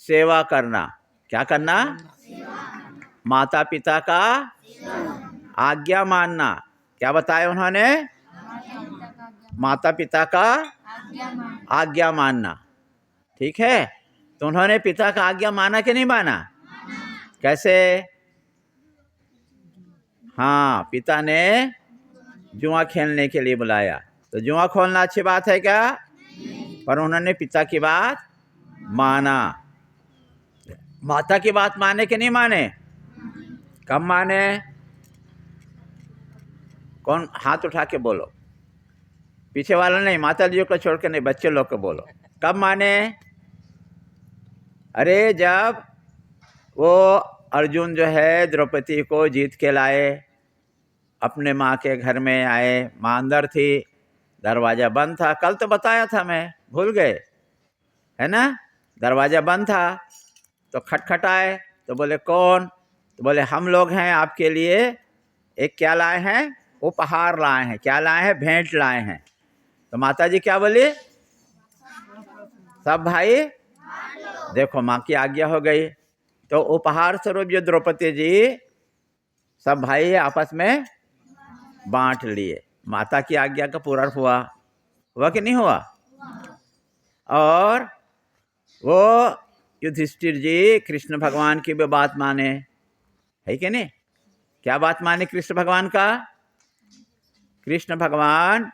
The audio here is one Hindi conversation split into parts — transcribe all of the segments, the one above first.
सेवा करना। क्या करना? माता पिता का आज्ञा मानना। क्या बताया उन्होंने? माता पिता का आज्ञा मानना। ठीक है, तो उन्होंने पिता का आज्ञा माना कि नहीं माना? कैसे? हाँ, पिता ने जुआ खेलने के लिए बुलाया, तो जुआ खोलना अच्छी बात है क्या? पर उन्होंने पिता की बात माना। माता की बात माने कि नहीं माने? कब माने? कौन हाथ उठा के बोलो, पीछे वाला नहीं, माता जी को छोड़ के नहीं, बच्चे लोग को बोलो। कब माने? अरे जब वो अर्जुन जो है द्रौपदी को जीत के लाए, अपने माँ के घर में आए, माँ अंदर थी, दरवाज़ा बंद था। कल तो बताया था मैं, भूल गए है ना? दरवाज़ा बंद था तो खटखटाए, तो बोले कौन? तो बोले हम लोग हैं, आपके लिए एक क्या लाए हैं? उपहार लाए हैं। क्या लाए हैं? भेंट लाए हैं। तो माता जी क्या बोली? सब भाई देखो, माँ की आज्ञा हो गई, तो उपहार स्वरूप जो द्रौपदी जी सब भाई आपस में बांट लिए। माता की आज्ञा का पूरा हुआ कि नहीं हुआ? और वो युधिष्ठिर जी कृष्ण भगवान की भी बात माने, है कि नहीं? क्या बात माने कृष्ण भगवान का? कृष्ण भगवान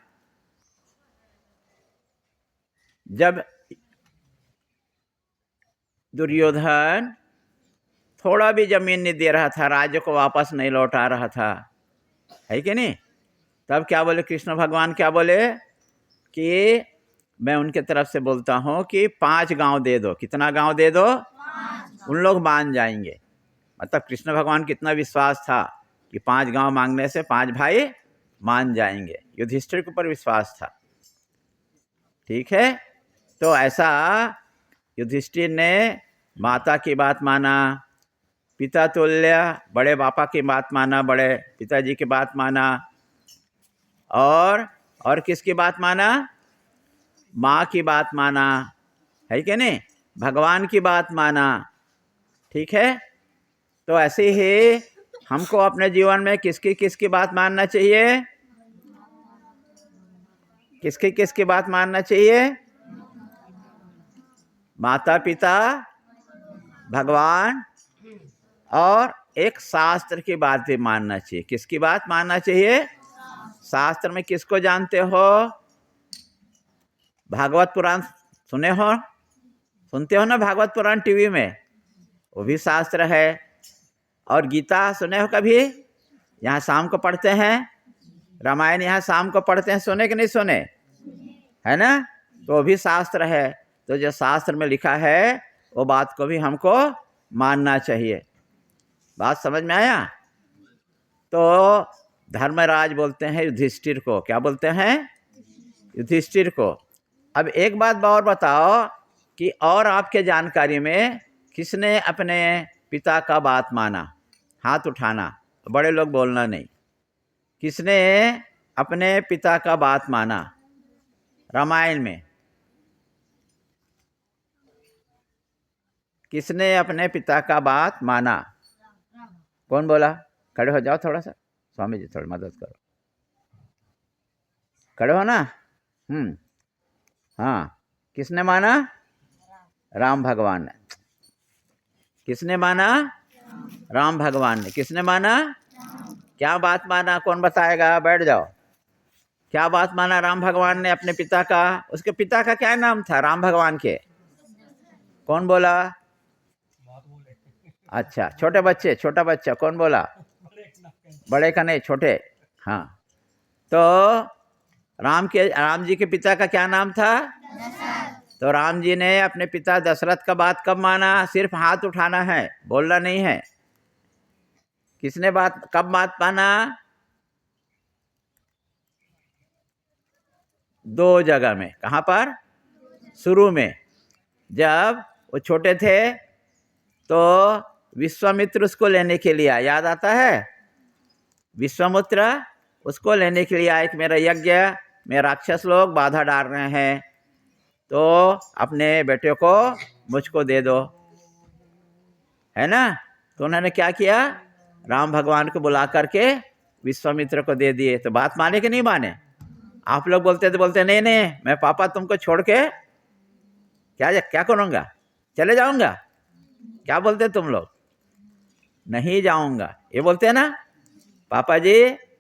जब दुर्योधन थोड़ा भी जमीन नहीं दे रहा था, राज्य को वापस नहीं लौटा रहा था, है कि नहीं, तब क्या बोले कृष्ण भगवान? क्या बोले कि मैं उनके तरफ से बोलता हूँ कि 5 गांव दे दो। कितना गांव दे दो? उन लोग मान जाएंगे। मतलब कृष्ण भगवान कितना विश्वास था कि 5 गांव मांगने से 5 भाई मान जाएंगे। युधिष्ठिर के ऊपर विश्वास था। ठीक है, तो ऐसा युधिष्ठिर ने माता की बात माना, पिता तुल्य बड़े पापा की बात माना, बड़े पिताजी की बात माना, और किसकी बात माना? माँ की बात माना, है कि नहीं? भगवान की बात माना। ठीक है, तो ऐसे ही हमको अपने जीवन में किसकी बात मानना चाहिए? किसकी बात मानना चाहिए? माता पिता, भगवान, और एक शास्त्र की बात भी मानना चाहिए। किसकी बात मानना चाहिए? शास्त्र में किसको जानते हो? भागवत पुराण सुने हो, सुनते हो ना भागवत पुराण टीवी में, वो भी शास्त्र है। और गीता सुने हो कभी? यहाँ शाम को पढ़ते हैं, रामायण यहाँ शाम को पढ़ते हैं, सुने कि नहीं सुने? है ना? तो वो भी शास्त्र है। तो जो शास्त्र में लिखा है वो बात को भी हमको मानना चाहिए। बात समझ में आया? तो धर्मराज बोलते हैं युधिष्ठिर को, क्या बोलते हैं? युधिष्ठिर को। अब एक बात और बताओ कि और आपके जानकारी में किसने अपने पिता का बात माना? हाथ उठाना, बड़े लोग बोलना नहीं। किसने अपने पिता का बात माना रामायण में? किसने अपने पिता का बात माना? कौन बोला? खड़े हो जाओ थोड़ा सा, स्वामी जी थोड़ी मदद करो, खड़े हो ना। हाँ, किसने माना? राम भगवान ने। किसने माना? राम भगवान ने। किसने माना? क्या बात माना? कौन बताएगा? बैठ जाओ। क्या बात माना राम भगवान ने अपने पिता का? उसके पिता का क्या नाम था राम भगवान के? कौन बोला? अच्छा, छोटे बच्चे, छोटा बच्चा कौन बोला? बड़े का नहीं, छोटे। हाँ, तो राम जी के पिता का क्या नाम था? तो राम जी ने अपने पिता दशरथ का बात कब माना? सिर्फ हाथ उठाना है, बोलना नहीं है। किसने कब बात माना? 2 जगह में। कहाँ पर? शुरू में, जब वो छोटे थे तो विश्वामित्र उसको लेने के लिए, याद आता है? विश्वामित्र उसको लेने के लिए आए कि मेरा यज्ञ में राक्षस लोग बाधा डाल रहे हैं, तो अपने बेटे को मुझको दे दो। है ना। तो उन्होंने क्या किया, राम भगवान को बुला करके विश्वामित्र को दे दिए। तो बात माने कि नहीं माने? आप लोग बोलते तो बोलते नहीं नहीं, मैं पापा तुमको छोड़ के क्या करूँगा, चले जाऊँगा। क्या बोलते तुम लोग? नहीं जाऊँगा, ये बोलते हैं ना, पापा जी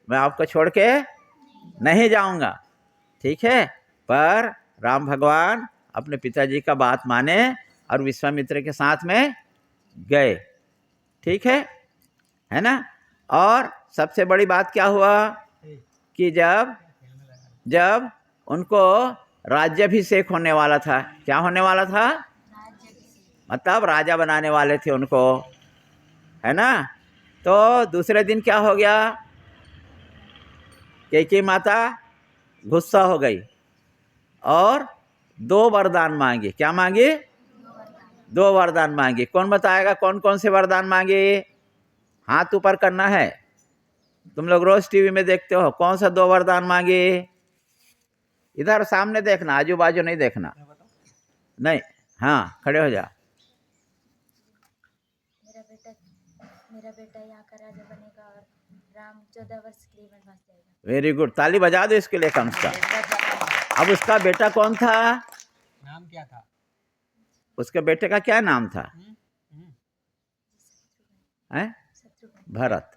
मैं आपको छोड़ के नहीं जाऊँगा। ठीक है, पर राम भगवान अपने पिताजी का बात माने और विश्वामित्र के साथ में गए। ठीक है ना। और सबसे बड़ी बात क्या हुआ कि जब उनको राज्याभिषेक होने वाला था, क्या होने वाला था, मतलब राजा बनाने वाले थे उनको, है ना। तो दूसरे दिन क्या हो गया, कैकेयी माता गुस्सा हो गई और 2 वरदान मांगे। क्या मांगी? 2 वरदान मांगे। कौन बताएगा कौन कौन से वरदान मांगे? हाथ ऊपर करना है। तुम लोग रोज टीवी में देखते हो, कौन सा 2 वरदान मांगे? इधर सामने देखना, आजू बाजू नहीं देखना। नहीं, हाँ खड़े हो जा। मेरा बेटा यहाँ का राजा बनेगा और राम 14 वर्ष के लिए वनवास जाएगा। वेरी गुड, ताली बजा दो इसके लिए कम से कम। अब उसका बेटा कौन था? नाम क्या था? उसके बेटे का क्या नाम था? हैं? भरत।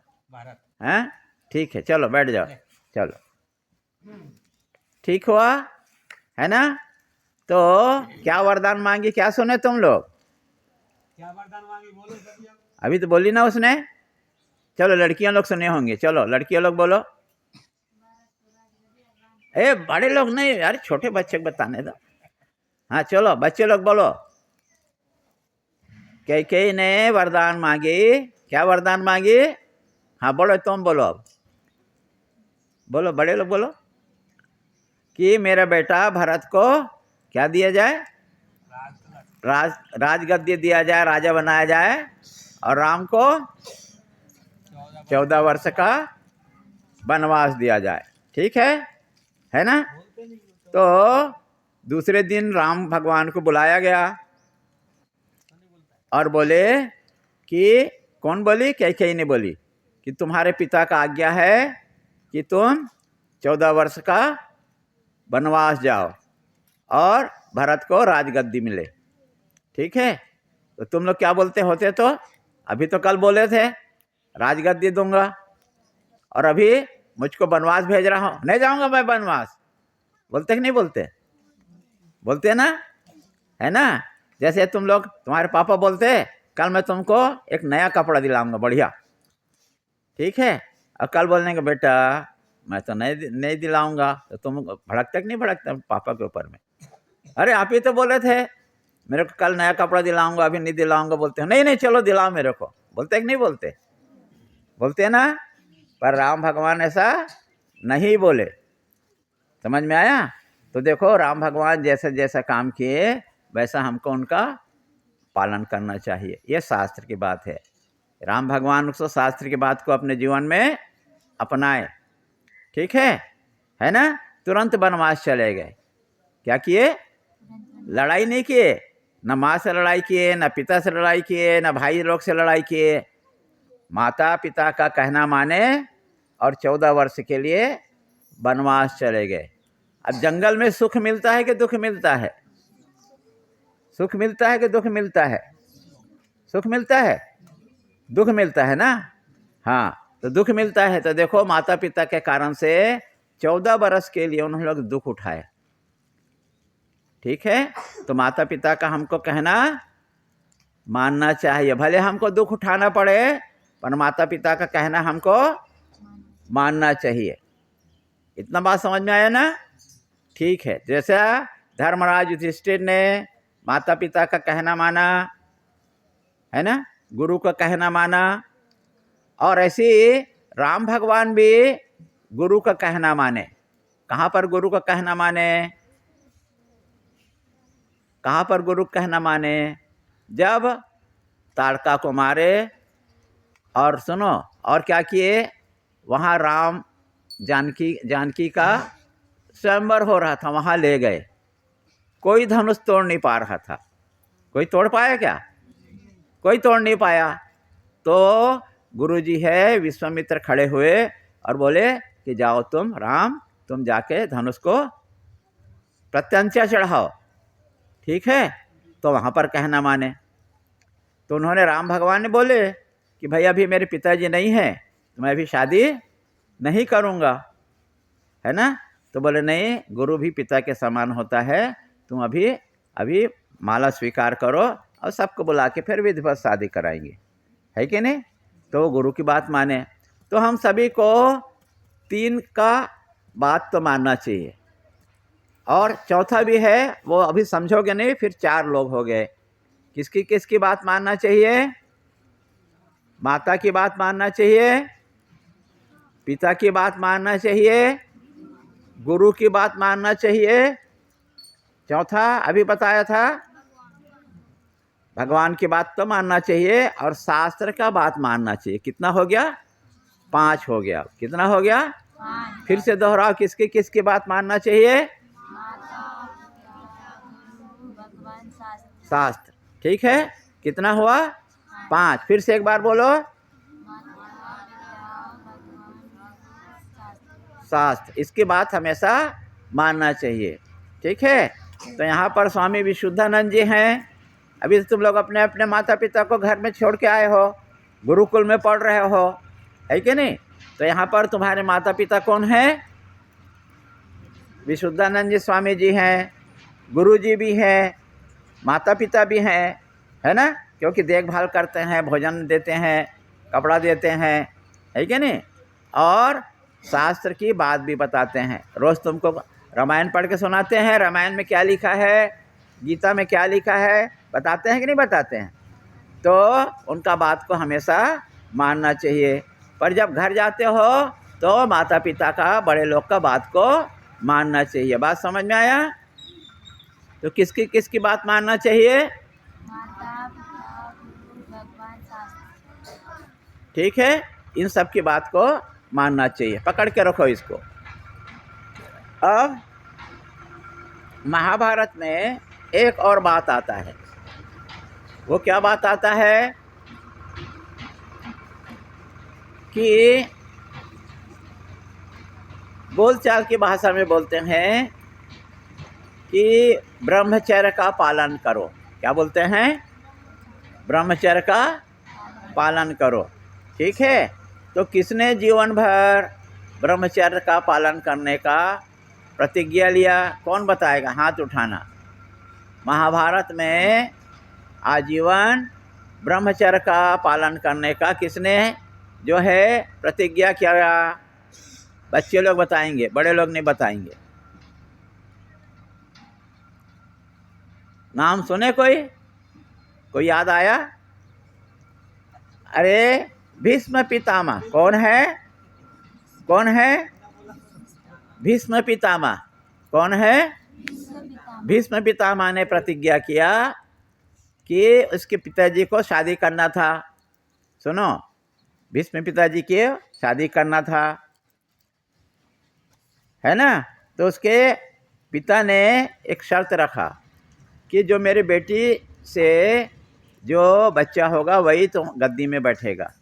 हैं? ठीक है, चलो बैठ जाओ, चलो। ठीक हुआ, है ना। तो क्या वरदान मांगी, क्या सुने तुम लोग? क्या वरदान मांगी बोलो सभी। अभी तो बोली ना उसने। चलो लड़कियां लोग सुने होंगे, चलो लड़कियां लोग बोलो। बड़े लोग नहीं यार, छोटे बच्चे को बताने दो। हाँ चलो बच्चे लोग बोलो। कैकेयी ने वरदान मांगी, क्या वरदान मांगी? हाँ बोलो, तुम बोलो, अब बोलो, बड़े लोग बोलो कि मेरा बेटा भरत को क्या दिया जाए? राजगद्दी दिया जाए, राजा बनाया जाए, और राम को 14 वर्ष का वनवास दिया जाए। ठीक है ना। तो दूसरे दिन राम भगवान को बुलाया गया और बोले कि, कौन बोली? कैकेयी ने बोली कि तुम्हारे पिता का आज्ञा है कि तुम 14 वर्ष का वनवास जाओ और भरत को राजगद्दी मिले। ठीक है, तो तुम लोग क्या बोलते होते? तो अभी तो कल बोले थे राजगद्दी दूंगा, और अभी मुझको वनवास भेज रहा हूँ, नहीं जाऊंगा मैं वनवास। बोलते कि नहीं बोलते? बोलते ना, है ना। जैसे तुम लोग, तुम्हारे पापा बोलते कल मैं तुमको एक नया कपड़ा दिलाऊंगा बढ़िया। ठीक है, और कल बोलने का बेटा मैं तो नहीं दिलाऊंगा, तो तुम भड़कते कि नहीं भड़कते पापा के ऊपर में? अरे आप ही तो बोले थे मेरे को कल नया कपड़ा दिलाऊंगा, अभी नहीं दिलाऊंगा। बोलते हो नहीं नहीं चलो दिलाओ मेरे को। बोलते कि नहीं बोलते? बोलते ना। पर राम भगवान ऐसा नहीं बोले। समझ में आया? तो देखो राम भगवान जैसा जैसा काम किए वैसा हमको उनका पालन करना चाहिए, ये शास्त्र की बात है। राम भगवान उसको शास्त्र की बात को अपने जीवन में अपनाए। ठीक है ना। तुरंत वनवास चले गए। क्या किए? लड़ाई नहीं किए, न माँ से लड़ाई किए, न पिता से लड़ाई किए, न भाई लोग से लड़ाई किए। माता पिता का कहना माने और 14 वर्ष के लिए वनवास चले गए। अब जंगल में सुख मिलता है कि दुख मिलता है? सुख मिलता है कि दुख मिलता है? सुख मिलता है, दुख मिलता है ना। हाँ, तो दुख मिलता है। तो देखो माता पिता के कारण से 14 वर्ष के लिए उन्होंने लोग दुख उठाए। ठीक है, तो माता पिता का हमको कहना मानना चाहिए, भले हमको दुख उठाना पड़े, पर माता पिता का कहना हमको मानना चाहिए। इतना बात समझ में आया ना? ठीक है, जैसा धर्मराज युधिष्ठिर ने माता पिता का कहना माना, है ना, गुरु का कहना माना, और ऐसे राम भगवान भी गुरु का कहना माने। कहाँ पर गुरु का कहना माने? कहाँ पर गुरु का कहना माने? जब ताड़का को मारे, और सुनो और क्या किए, वहाँ राम जानकी का स्वयंवर हो रहा था, वहाँ ले गए। कोई धनुष तोड़ नहीं पा रहा था। कोई तोड़ पाया क्या? कोई तोड़ नहीं पाया। तो गुरुजी है विश्वामित्र खड़े हुए और बोले कि जाओ तुम राम, तुम जाके धनुष को प्रत्यंचा चढ़ाओ, ठीक है। तो वहाँ पर कहना माने। तो उन्होंने, राम भगवान ने बोले कि भाई अभी मेरे पिताजी नहीं हैं, तो मैं अभी शादी नहीं करूँगा, है ना। तो बोले नहीं, गुरु भी पिता के समान होता है, तुम अभी माला स्वीकार करो और सबको बुला के फिर विधिवत शादी कराएंगे, है कि नहीं। तो वो गुरु की बात माने। तो हम सभी को 3 का बात तो मानना चाहिए, और चौथा भी है, वो अभी समझोगे नहीं, फिर 4 लोग हो गए। किसकी किसकी बात मानना चाहिए? माता की बात मानना चाहिए, पिता की बात मानना चाहिए, गुरु की बात मानना चाहिए, चौथा अभी बताया था भगवान की बात तो मानना चाहिए, और शास्त्र का बात मानना चाहिए। कितना हो गया? 5 हो गया। कितना हो गया? 5। फिर से दोहराओ, किसकी किसकी बात मानना चाहिए? माता, पिता, गुरु, भगवान, शास्त्र। शास्त्र, ठीक है। कितना हुआ? 5। फिर से एक बार बोलो, माता, पिता, भगवान, शास्त्र। शास्त्र। इसकी बात हमेशा मानना चाहिए, ठीक है। तो यहाँ पर स्वामी विशुद्धानंद जी हैं। अभी तुम लोग अपने अपने माता पिता को घर में छोड़ के आए हो, गुरुकुल में पढ़ रहे हो, है कि नहीं। तो यहाँ पर तुम्हारे माता पिता कौन हैं? विशुद्धानंद जी स्वामी जी हैं, गुरु जी भी हैं, माता पिता भी हैं, है ना, क्योंकि देखभाल करते हैं, भोजन देते हैं, कपड़ा देते हैं, है कि नहीं। और शास्त्र की बात भी बताते हैं। रोज़ तुमको रामायण पढ़ के सुनाते हैं, रामायण में क्या लिखा है, गीता में क्या लिखा है, बताते हैं कि नहीं बताते हैं। तो उनका बात को हमेशा मानना चाहिए। पर जब घर जाते हो तो माता पिता का, बड़े लोग का बात को मानना चाहिए। बात समझ में आया? तो किसकी किसकी बात मानना चाहिए? माता, पिता, गुरु, भगवान, शास्त्र। ठीक है, इन सब की बात को मानना चाहिए। पकड़ के रखो इसको। अब महाभारत में एक और बात आता है। वो क्या बात आता है कि बोलचाल की भाषा में बोलते हैं कि ब्रह्मचर्य का पालन करो। क्या बोलते हैं? ब्रह्मचर्य का पालन करो, ठीक है। तो किसने जीवन भर ब्रह्मचर्य का पालन करने का प्रतिज्ञा लिया? कौन बताएगा? हाथ उठाना। महाभारत में आजीवन ब्रह्मचर्य का पालन करने का किसने जो है प्रतिज्ञा किया? बच्चे लोग बताएंगे, बड़े लोग नहीं बताएंगे। नाम सुने? कोई याद आया? अरे भीष्म पितामह। कौन है? कौन है? भीष्म पितामह। कौन है? भीष्म पितामह ने प्रतिज्ञा किया कि उसके पिताजी को शादी करना था। सुनो, भीष्म पिताजी की शादी करना था, है ना। तो उसके पिता ने एक शर्त रखा कि जो मेरी बेटी से जो बच्चा होगा वही तो गद्दी में बैठेगा।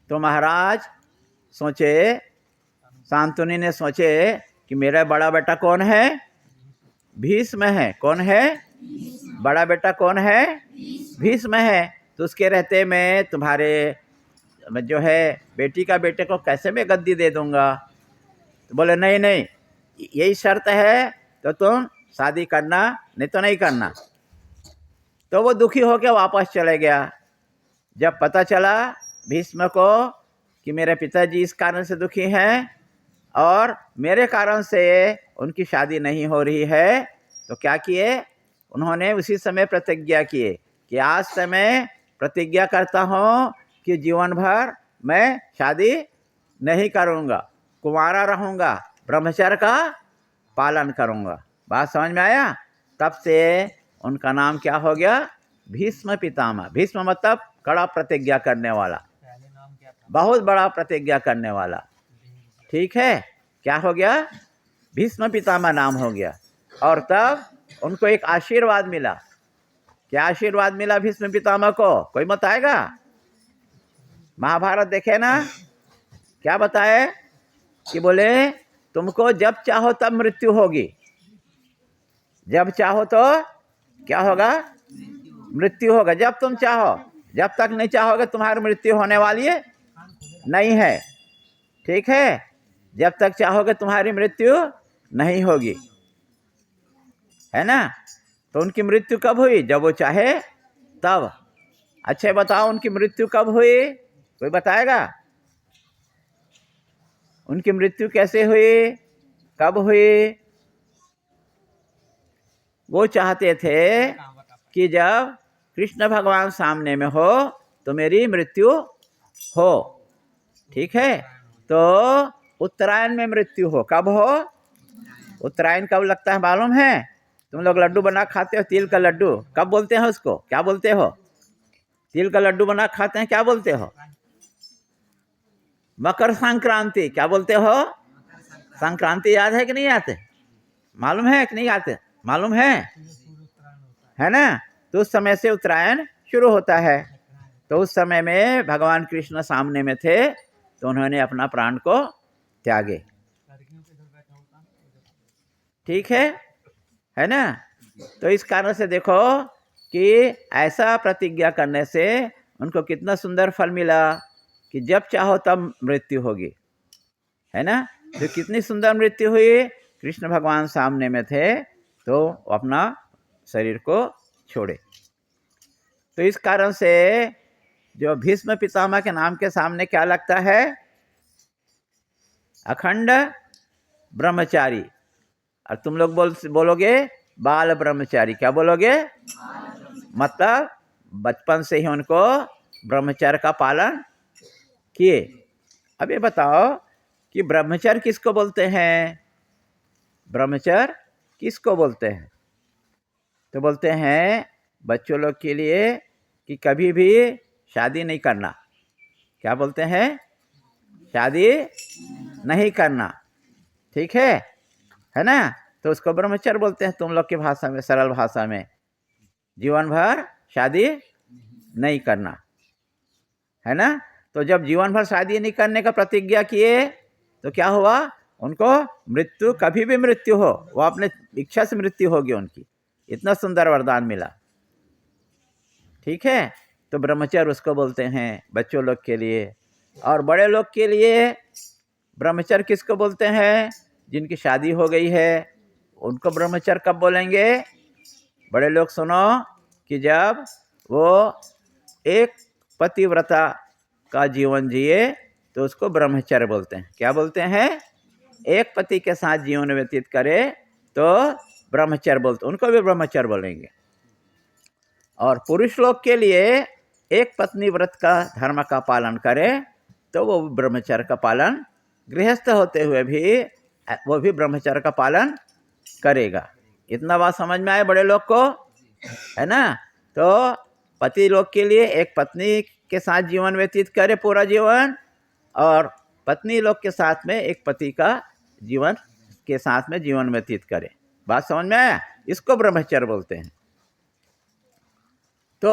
तो महाराज सोचे, शांतनु ने सोचे कि मेरा बड़ा बेटा कौन है? भीष्म है। कौन है? बड़ा बेटा कौन है? भीष्म है। तो उसके रहते मैं तुम्हारे जो है बेटी का बेटे को कैसे मैं गद्दी दे दूंगा? तो बोले नहीं नहीं, यही शर्त है तो तुम शादी करना, नहीं तो नहीं करना। तो वो दुखी होकर वापस चले गया। जब पता चला भीष्म को कि मेरे पिताजी इस कारण से दुखी हैं और मेरे कारण से उनकी शादी नहीं हो रही है, तो क्या किए? उन्होंने उसी समय प्रतिज्ञा किए कि आज से मैं प्रतिज्ञा करता हूँ कि जीवन भर मैं शादी नहीं करूँगा, कुंवारा रहूँगा, ब्रह्मचर्य का पालन करूँगा। बात समझ में आया? तब से उनका नाम क्या हो गया? भीष्म पितामह। भीष्म मतलब कड़ा प्रतिज्ञा करने वाला, पहले नाम क्या था? बहुत बड़ा प्रतिज्ञा करने वाला, ठीक है। क्या हो गया? भीष्म पितामह नाम हो गया। और तब उनको एक आशीर्वाद मिला क्या आशीर्वाद मिला भीष्म पितामह को, कोई बताएगा? महाभारत देखे ना, क्या बताए कि बोले तुमको जब चाहो तब मृत्यु होगी, जब चाहो तो क्या होगा? मृत्यु होगा। जब तुम चाहो, जब तक नहीं चाहोगे तुम्हारी मृत्यु होने वाली है नहीं है, ठीक है? जब तक चाहोगे तुम्हारी मृत्यु नहीं होगी, है ना? तो उनकी मृत्यु कब हुई? जब वो चाहे तब। अच्छे बताओ, उनकी मृत्यु कब हुई? कोई बताएगा? उनकी मृत्यु कैसे हुई, कब हुई? वो चाहते थे कि जब कृष्ण भगवान सामने में हो तो मेरी मृत्यु हो, ठीक है? तो उत्तरायण में मृत्यु हो। कब हो? उत्तरायण कब लगता है मालूम है? तुम लोग लड्डू बना खाते हो, तिल का लड्डू, कब बोलते हैं उसको? क्या बोलते हो? तिल का लड्डू बना खाते हैं, क्या बोलते हो? मकर संक्रांति। क्या बोलते हो? संक्रांति याद है कि नहीं आते? मालूम है कि नहीं आते? मालूम है ना? तो उस समय से उत्तरायण शुरू होता है। तो उस समय में भगवान कृष्ण सामने में थे तो उन्होंने अपना प्राण को त्यागे, ठीक है ना? तो इस कारण से देखो कि ऐसा प्रतिज्ञा करने से उनको कितना सुंदर फल मिला कि जब चाहो तब मृत्यु होगी, है ना? तो कितनी सुंदर मृत्यु हुई। कृष्ण भगवान सामने में थे तो अपना शरीर को छोड़े। तो इस कारण से जो भीष्म पितामह के नाम के सामने क्या लगता है? अखंड ब्रह्मचारी। और तुम लोग बोलोगे बाल ब्रह्मचारी। क्या बोलोगे? मतलब बचपन से ही उनको ब्रह्मचर्य का पालन किए। अब ये बताओ कि ब्रह्मचर्य किसको बोलते हैं? ब्रह्मचर्य किसको बोलते हैं? तो बोलते हैं बच्चों लोग के लिए कि कभी भी शादी नहीं करना। क्या बोलते हैं? शादी नहीं करना, ठीक है ना? तो उसको ब्रह्मचर्य बोलते हैं तुम लोग की भाषा में, सरल भाषा में। जीवन भर शादी नहीं करना, है ना? तो जब जीवन भर शादी नहीं करने का प्रतिज्ञा किए तो क्या हुआ? उनको मृत्यु, कभी भी मृत्यु हो, वो अपने इच्छा से मृत्यु होगी उनकी। इतना सुंदर वरदान मिला, ठीक है? तो ब्रह्मचर्य उसको बोलते हैं बच्चों लोग के लिए। और बड़े लोग के लिए ब्रह्मचर्य किसको बोलते हैं? जिनकी शादी हो गई है उनको ब्रह्मचर्य कब बोलेंगे? बड़े लोग सुनो कि जब वो एक पतिव्रता का जीवन जिए तो उसको ब्रह्मचर्य बोलते हैं। क्या बोलते हैं? एक पति के साथ जीवन व्यतीत करे तो ब्रह्मचर्य बोलते, उनको भी ब्रह्मचर्य बोलेंगे। और पुरुष लोग के लिए एक पत्नी व्रत का धर्म का पालन करे तो वो ब्रह्मचर्य का पालन, गृहस्थ होते हुए भी वो भी ब्रह्मचर्य का पालन करेगा। इतना बात समझ में आए बड़े लोग को, है ना? तो पति लोग के लिए एक पत्नी के साथ जीवन व्यतीत करे पूरा जीवन, और पत्नी लोग के साथ में एक पति का जीवन के साथ में जीवन व्यतीत करे। बात समझ में आया? इसको ब्रह्मचर्य बोलते हैं। तो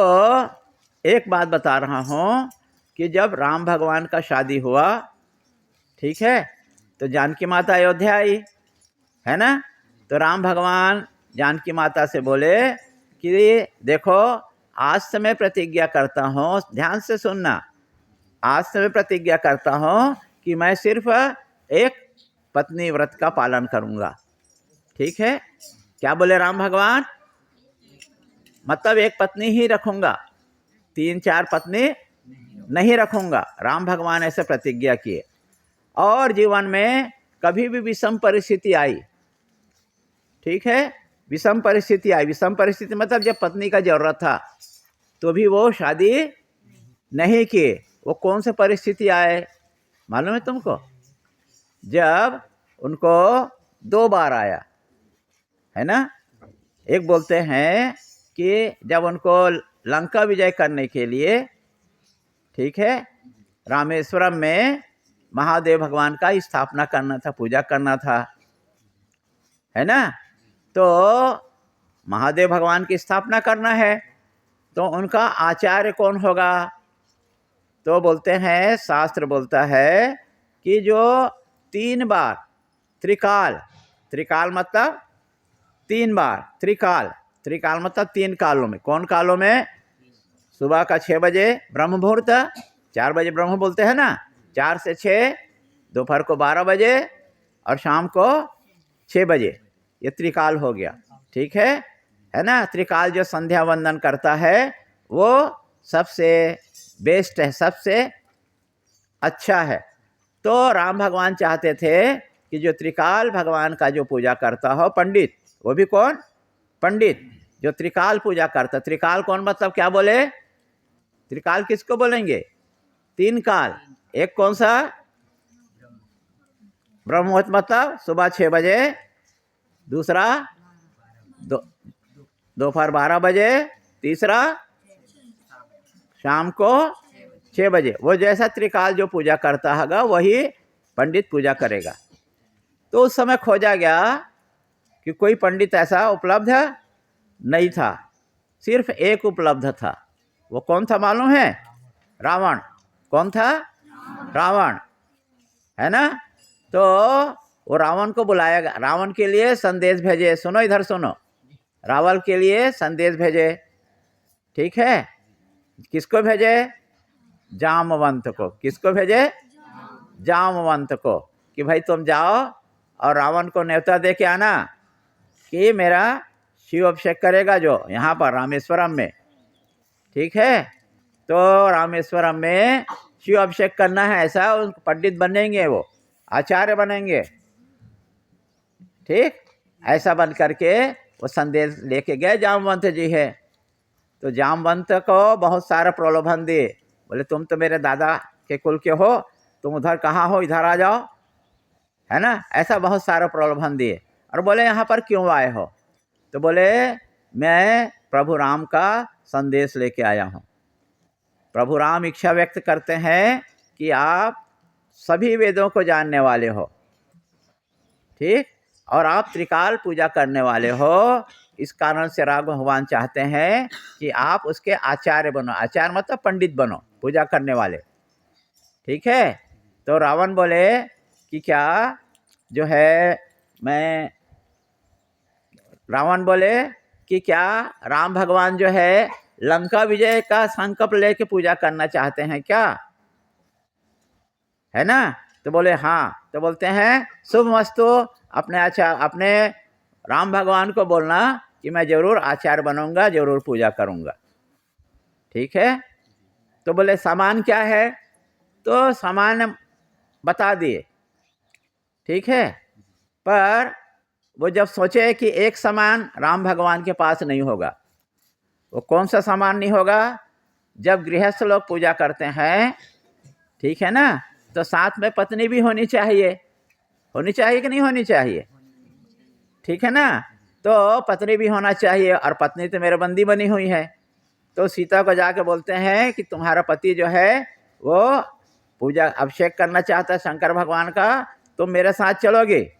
एक बात बता रहा हूँ कि जब राम भगवान का शादी हुआ, ठीक है, तो जानकी माता अयोध्या आई, है ना? तो राम भगवान जानकी माता से बोले कि देखो आज से मैं प्रतिज्ञा करता हूँ, ध्यान से सुनना, आज से मैं प्रतिज्ञा करता हूँ कि मैं सिर्फ एक पत्नी व्रत का पालन करूँगा, ठीक है? क्या बोले राम भगवान? मतलब एक पत्नी ही रखूँगा, 3-4 पत्नी नहीं रखूँगा। राम भगवान ऐसे प्रतिज्ञा किए। और जीवन में कभी भी विषम परिस्थिति आई, ठीक है, विषम परिस्थिति आई, विषम परिस्थिति मतलब जब पत्नी का जरूरत था तो भी वो शादी नहीं किए। वो कौन से परिस्थिति आए मालूम है तुमको? जब उनको 2 बार आया, है ना? एक बोलते हैं कि जब उनको लंका विजय करने के लिए, ठीक है, रामेश्वरम में महादेव भगवान का स्थापना करना था, पूजा करना था, है ना? तो महादेव भगवान की स्थापना करना है तो उनका आचार्य कौन होगा? तो बोलते हैं, शास्त्र बोलता है कि जो 3 बार त्रिकाल, त्रिकाल मतलब 3 बार, त्रिकाल, त्रिकाल मतलब 3 कालों में। कौन कालों में? सुबह का 6 बजे ब्रह्म मुहूर्त, 4 बजे ब्रह्म बोलते हैं ना, 4 से 6, दोपहर को 12 बजे और शाम को 6 बजे, ये त्रिकाल हो गया। ठीक है ना? त्रिकाल जो संध्या वंदन करता है वो सबसे बेस्ट है, सबसे अच्छा है। तो राम भगवान चाहते थे कि जो त्रिकाल भगवान का जो पूजा करता हो पंडित, वो भी कौन? पंडित जो त्रिकाल पूजा करता। त्रिकाल कौन मतलब क्या बोले? त्रिकाल किसको बोलेंगे? 3 काल। एक कौन सा? ब्रह्म मुहूर्त मतलब सुबह 6 बजे, दूसरा दोपहर 12 बजे, तीसरा शाम को 6 बजे। वो जैसा त्रिकाल जो पूजा करता होगा वही पंडित पूजा करेगा। तो उस समय खोजा गया कि कोई पंडित ऐसा उपलब्ध नहीं था, सिर्फ एक उपलब्ध था। वो कौन था मालूम है? रावण। कौन था? रावण, है ना? तो वो रावण को बुलाया गया, रावण के लिए संदेश भेजे। सुनो, इधर सुनो, रावण के लिए संदेश भेजे। ठीक है? किसको भेजे? जामवंत को। किसको भेजे? जामवंत को, कि भाई तुम जाओ और रावण को न्योता दे के आना कि मेरा शिव अभिषेक करेगा जो यहाँ पर रामेश्वरम में। ठीक है? तो रामेश्वरम में शिव अभिषेक करना है, ऐसा उन पंडित बनेंगे, वो आचार्य बनेंगे। ठीक, ऐसा बन करके वो संदेश लेके गए। जामवंत जी है, तो जामवंत को बहुत सारा प्रलोभन दिए। बोले तुम तो मेरे दादा के कुल के हो, तुम उधर कहाँ हो, इधर आ जाओ, है ना? ऐसा बहुत सारा प्रलोभन दिए। और बोले यहाँ पर क्यों आए हो? तो बोले मैं प्रभु राम का संदेश लेके आया हूँ। प्रभु राम इच्छा व्यक्त करते हैं कि आप सभी वेदों को जानने वाले हो, ठीक, और आप त्रिकाल पूजा करने वाले हो। इस कारण से राम भगवान चाहते हैं कि आप उसके आचार्य बनो। आचार्य मतलब पंडित बनो, पूजा करने वाले। ठीक है? तो रावण बोले कि क्या जो है मैं, रावण बोले कि क्या राम भगवान जो है लंका विजय का संकल्प लेके पूजा करना चाहते हैं क्या? है ना? तो बोले हाँ। तो बोलते हैं शुभमस्तु, अपने राम भगवान को बोलना कि मैं जरूर आचार्य बनूंगा, जरूर पूजा करूंगा। ठीक है? तो बोले सामान क्या है? तो सामान बता दिए। ठीक है? पर वो जब सोचे कि एक सामान राम भगवान के पास नहीं होगा। वो कौन सा सामान नहीं होगा? जब गृहस्थ लोग पूजा करते हैं, ठीक है ना, तो साथ में पत्नी भी होनी चाहिए। होनी चाहिए कि नहीं होनी चाहिए? ठीक है ना? तो पत्नी भी होना चाहिए, और पत्नी तो मेरे बंदी बनी हुई है। तो सीता को जाके बोलते हैं कि तुम्हारा पति जो है वो पूजा अभिषेक करना चाहता है शंकर भगवान का, तुम मेरे साथ चलोगे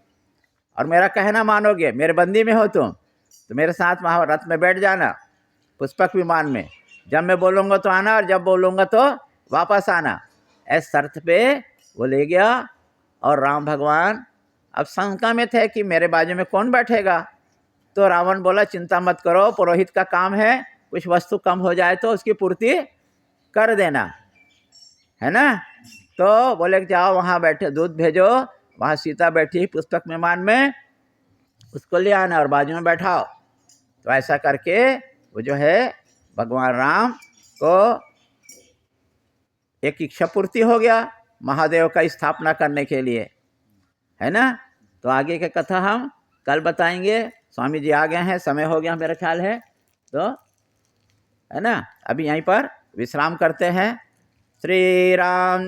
और मेरा कहना मानोगे, मेरे बंदी में हो तुम, तो मेरे साथ वहाँ रथ में बैठ जाना, पुष्पक विमान में। जब मैं बोलूँगा तो आना, और जब बोलूँगा तो वापस आना। ऐस शर्त पे वो ले गया। और राम भगवान अब शंका में थे कि मेरे बाजू में कौन बैठेगा। तो रावण बोला चिंता मत करो, पुरोहित का काम है, कुछ वस्तु कम हो जाए तो उसकी पूर्ति कर देना, है ना? तो बोले जाओ वहाँ बैठे, दूध भेजो, वहाँ सीता बैठी पुस्तक विमान में, उसको ले आना और बाजू में बैठाओ। तो ऐसा करके वो जो है भगवान राम को एक इच्छा पूर्ति हो गया महादेव का स्थापना करने के लिए, है ना? तो आगे की कथा हम कल बताएंगे। स्वामी जी आ गए हैं, समय हो गया मेरा ख्याल है, तो है ना, अभी यहीं पर विश्राम करते हैं। श्री राम